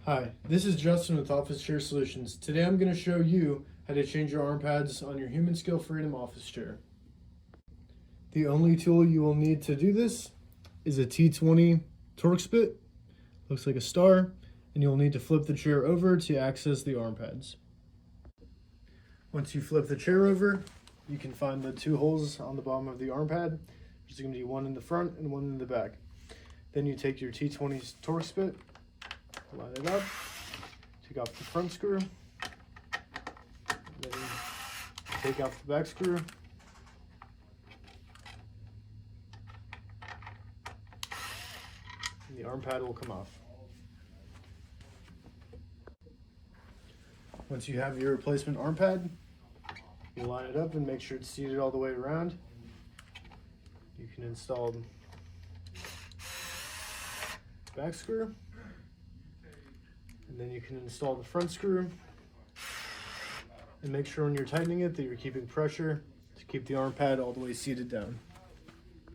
Hi, this is Justin with Office Chair Solutions. Today I'm going to show you how to change your arm pads on your Humanscale Freedom office chair. The only tool you will need to do this is a T20 Torx bit. Looks like a star, and you'll need to flip the chair over to access the arm pads. Once you flip the chair over, you can find the two holes on the bottom of the arm pad. There's going to be one in the front and one in the back. Then you take your T20 Torx bit, line it up, take off the front screw, then take off the back screw, and the arm pad will come off. Once you have your replacement arm pad, you line it up and make sure it's seated all the way around. You can install the back screw, and then you can install the front screw, and make sure when you're tightening it that you're keeping pressure to keep the arm pad all the way seated down.